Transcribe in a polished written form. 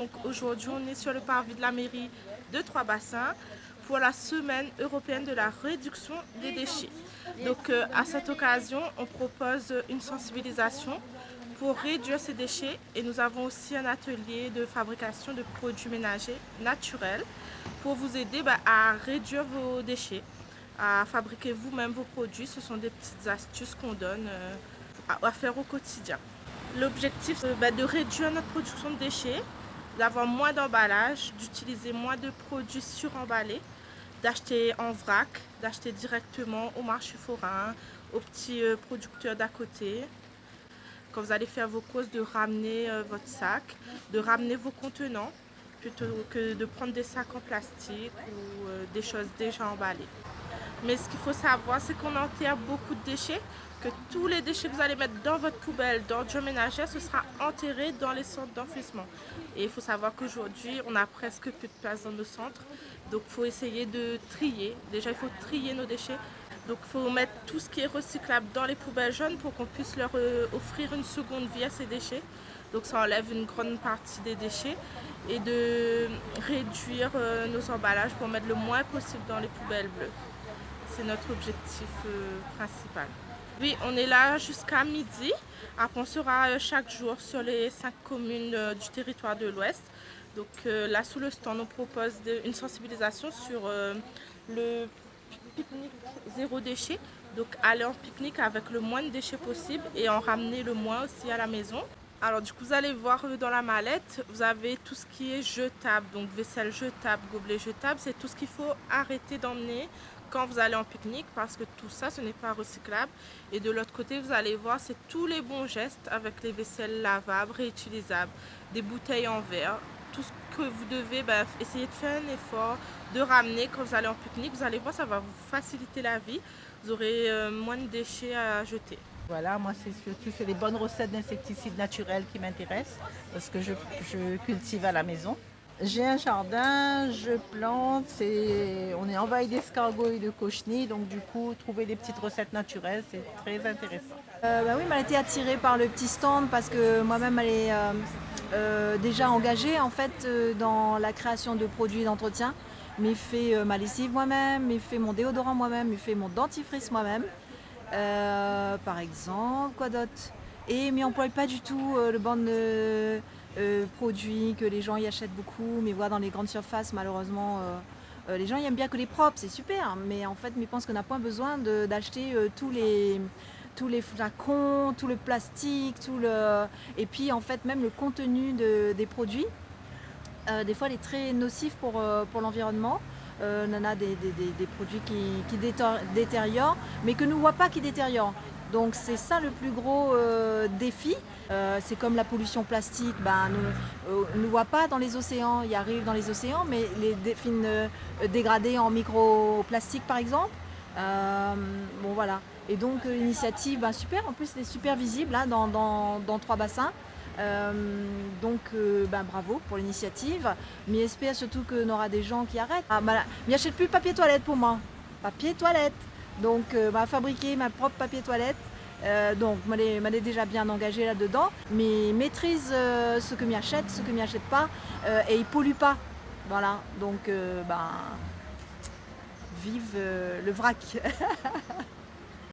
Donc aujourd'hui, on est sur le parvis de la mairie de Trois-Bassins pour la semaine européenne de la réduction des déchets. Donc à cette occasion, on propose une sensibilisation pour réduire ces déchets et nous avons aussi un atelier de fabrication de produits ménagers naturels pour vous aider à réduire vos déchets, à fabriquer vous-même vos produits. Ce sont des petites astuces qu'on donne à faire au quotidien. L'objectif est de réduire notre production de déchets, d'avoir moins d'emballage, d'utiliser moins de produits suremballés, d'acheter en vrac, d'acheter directement au marché forain, aux petits producteurs d'à côté. Quand vous allez faire vos courses, de ramener votre sac, de ramener vos contenants plutôt que de prendre des sacs en plastique ou des choses déjà emballées. Mais ce qu'il faut savoir, c'est qu'on enterre beaucoup de déchets, que tous les déchets que vous allez mettre dans votre poubelle d'ordures ménagères, ce sera enterré dans les centres d'enfouissement. Et il faut savoir qu'aujourd'hui, on n'a presque plus de place dans nos centres. Donc il faut essayer de trier. Déjà, il faut trier nos déchets. Donc il faut mettre tout ce qui est recyclable dans les poubelles jaunes pour qu'on puisse leur offrir une seconde vie à ces déchets. Donc ça enlève une grande partie des déchets et de réduire nos emballages pour mettre le moins possible dans les poubelles bleues. C'est notre objectif principal. Oui, on est là jusqu'à midi. Après, on sera chaque jour sur les 5 communes du territoire de l'Ouest. Donc là, sous le stand, on propose une sensibilisation sur le pique-nique zéro déchet. Donc aller en pique-nique avec le moins de déchets possible et en ramener le moins aussi à la maison. Alors du coup, vous allez voir dans la mallette, vous avez tout ce qui est jetable, donc vaisselle jetable, gobelet jetable, c'est tout ce qu'il faut arrêter d'emmener quand vous allez en pique-nique parce que tout ça, ce n'est pas recyclable. Et de l'autre côté, vous allez voir, c'est tous les bons gestes avec les vaisselles lavables, réutilisables, des bouteilles en verre, tout ce que vous devez essayer de faire un effort, de ramener quand vous allez en pique-nique. Vous allez voir, ça va vous faciliter la vie, vous aurez moins de déchets à jeter. Voilà, moi c'est surtout les bonnes recettes d'insecticides naturels qui m'intéressent parce que je cultive à la maison. J'ai un jardin, je plante, on est envahi d'escargots et de cochenilles, donc du coup trouver des petites recettes naturelles c'est très intéressant. Oui, elle a été attirée par le petit stand parce que moi-même elle est déjà engagée en fait dans la création de produits d'entretien. Mais fait ma lessive moi-même, mais fait mon déodorant moi-même, mais fait mon dentifrice moi-même. Par exemple, quoi d'autre? Et mais on n'emploie pas du tout le bon produits que les gens y achètent beaucoup, mais voilà dans les grandes surfaces malheureusement les gens ils aiment bien que les propres, c'est super, mais en fait ils pensent qu'on n'a pas besoin d'acheter tous les flacons, tout le plastique, et puis en fait même le contenu des produits, des fois il est très nocif pour l'environnement. On en a des produits qui détériorent, mais que nous ne voit pas qui détériorent. Donc c'est ça le plus gros défi. C'est comme la pollution plastique, nous ne voit pas dans les océans, il arrive dans les océans, mais les fines dégradés en microplastique par exemple. Bon voilà. Et donc l'initiative, super, en plus elle est super visible là, dans Trois-Bassins. Bravo pour l'initiative, mais j'espère surtout qu'on aura des gens qui arrêtent. Mais j'achète plus de papier toilette pour moi, papier toilette. Donc fabriquer ma propre papier toilette. Donc je suis déjà bien engagée là-dedans, mais maîtrise ce que m'y achète, ce que m'y achète pas, et il pollue pas. Voilà, donc vive le vrac.